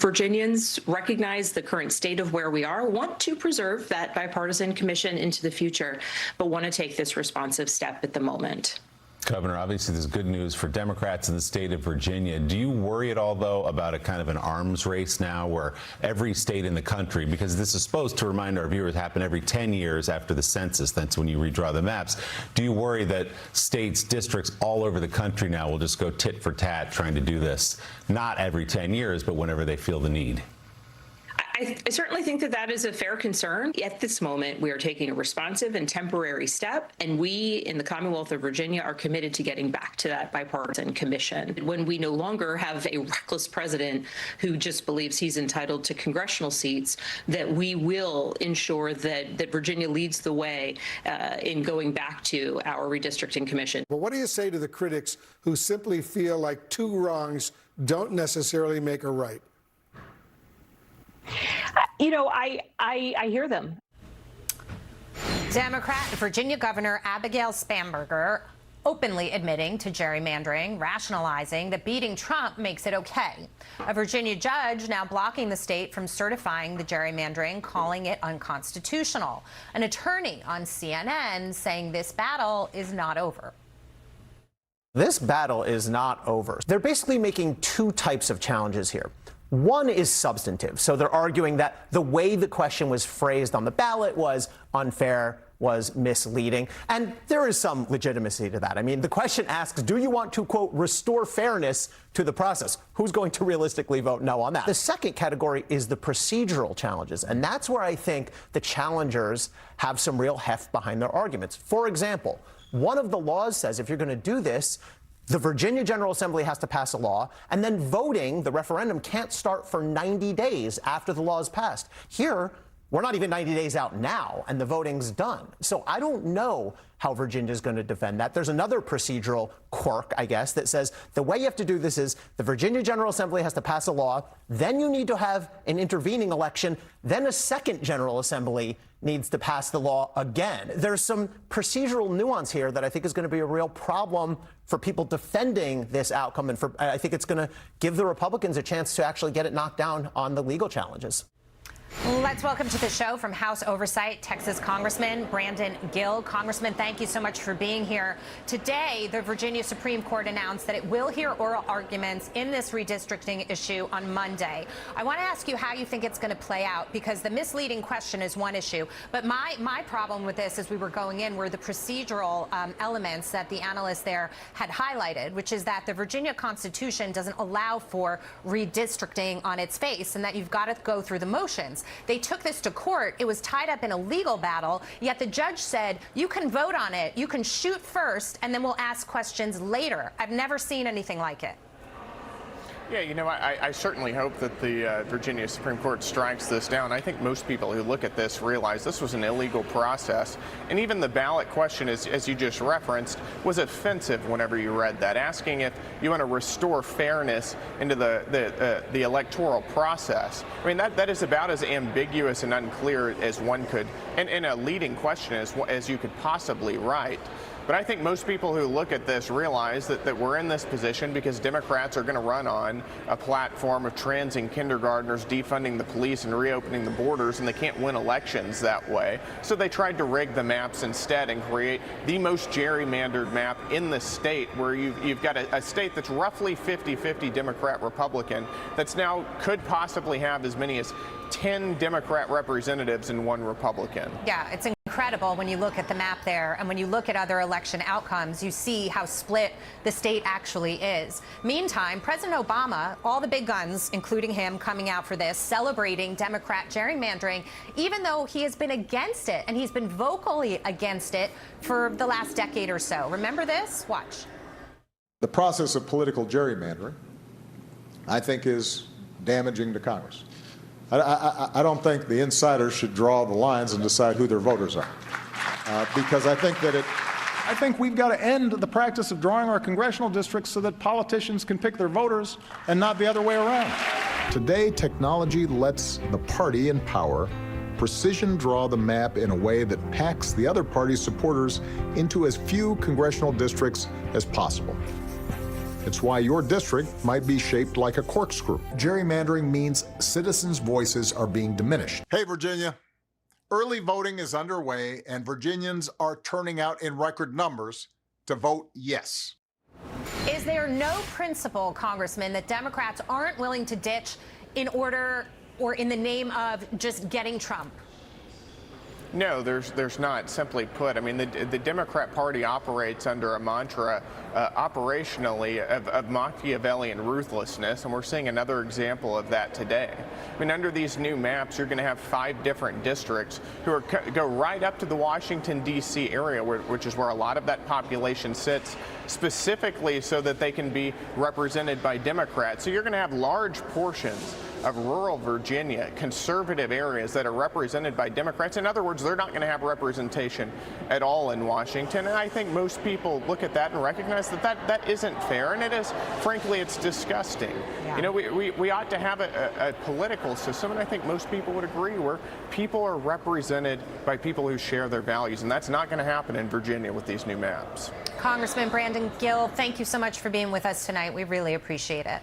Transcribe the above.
Virginians recognize the current state of where we are, want to preserve that bipartisan commission into the future, but want to take this responsive step at the moment. Governor, obviously there's good news for Democrats in the state of Virginia. Do you worry at all, though, about a kind of an arms race now where every state in the country, because this is supposed to remind our viewers, happen every 10 years after the census, that's when you redraw the maps. Do you worry that states, districts all over the country now will just go tit for tat trying to do this, not every 10 years, but whenever they feel the need? I certainly think that that is a fair concern. At this moment, we are taking a responsive and temporary step, and we in the Commonwealth of Virginia are committed to getting back to that bipartisan commission. When we no longer have a reckless president who just believes he's entitled to congressional seats, that we will ensure that Virginia leads the way in going back to our redistricting commission. Well, what do you say to the critics who simply feel like two wrongs don't necessarily make a right? You know, I hear them. Democrat Virginia Governor Abigail Spanberger openly admitting to gerrymandering, rationalizing that beating Trump makes it okay. A Virginia judge now blocking the state from certifying the gerrymandering, calling it unconstitutional. An attorney on CNN saying this battle is not over. This battle is not over. They're basically making two types of challenges here. One is substantive. So they're arguing that the way the question was phrased on the ballot was unfair, was misleading. And there is some legitimacy to that. I mean, the question asks, do you want to, quote, restore fairness to the process? Who's going to realistically vote no on that? The second category is the procedural challenges. And that's where I think the challengers have some real heft behind their arguments. For example, one of the laws says if you're going to do this, the Virginia General Assembly has to pass a law, and then voting, the referendum, can't start for 90 days after the law is passed. Here, we're not even 90 days out now, and the voting's done. So I don't know how Virginia's going to defend that. There's another procedural quirk, I guess, that says the way you have to do this is the Virginia General Assembly has to pass a law, then you need to have an intervening election, then a second General Assembly needs to pass the law again. There's some procedural nuance here that I think is going to be a real problem for people defending this outcome, and I think it's going to give the Republicans a chance to actually get it knocked down on the legal challenges. Let's welcome to the show from House Oversight, Texas Congressman Brandon Gill. Congressman, thank you so much for being here. Today, the Virginia Supreme Court announced that it will hear oral arguments in this redistricting issue on Monday. I want to ask you how you think it's going to play out, because the misleading question is one issue. But my problem with this as we were going in were the procedural elements that the analysts there had highlighted, which is that the Virginia Constitution doesn't allow for redistricting on its face, and that you've got to go through the motions. They took this to court. It was tied up in a legal battle, yet the judge said, you can vote on it, you can shoot first, and then we'll ask questions later. I've never seen anything like it. Yeah, you know, I certainly hope that the Virginia Supreme Court strikes this down. I think most people who look at this realize this was an illegal process. And even the ballot question, as you just referenced, was offensive whenever you read that, asking if you want to restore fairness into the electoral process. I mean, that is about as ambiguous and unclear as one could, and a leading question as you could possibly write. But I think most people who look at this realize that we're in this position because Democrats are going to run on a platform of transing kindergartners, defunding the police, and reopening the borders, and they can't win elections that way. So they tried to rig the maps instead and create the most gerrymandered map in the state, where you've got a state that's roughly 50-50 Democrat-Republican that's now could possibly have as many as 10 Democrat representatives and 1 Republican. Yeah, it's incredible when you look at the map there, and when you look at other election outcomes, you see how split the state actually is. Meantime, President Obama, all the big guns, including him, coming out for this, celebrating Democrat gerrymandering, even though he has been against it, and he's been vocally against it for the last decade or so. Remember this? Watch. The process of political gerrymandering, I think, is damaging to Congress. I don't think the insiders should draw the lines and decide who their voters are, because I think we've got to end the practice of drawing our congressional districts so that politicians can pick their voters and not the other way around. Today, technology lets the party in power precision draw the map in a way that packs the other party's supporters into as few congressional districts as possible. It's why your district might be shaped like a corkscrew. Gerrymandering means citizens' voices are being diminished. Hey, Virginia. Early voting is underway, and Virginians are turning out in record numbers to vote yes. Is there no principle, Congressman, that Democrats aren't willing to ditch in order or in the name of just getting Trump? No, there's not. Simply put, I mean, the Democrat Party operates under a mantra operationally of Machiavellian ruthlessness, and we're seeing another example of that today. I mean, under these new maps, you're going to have 5 different districts who go right up to the Washington, D.C. area, which is where a lot of that population sits, specifically so that they can be represented by Democrats. So you're going to have large portions of rural Virginia, conservative areas that are represented by Democrats. In other words, they're not going to have representation at all in Washington. And I think most people look at that and recognize that isn't fair. And it is, frankly, it's disgusting. Yeah. You know, we ought to have a political system, and I think most people would agree, where people are represented by people who share their values. And that's not going to happen in Virginia with these new maps. Congressman Brandon Gill, thank you so much for being with us tonight. We really appreciate it.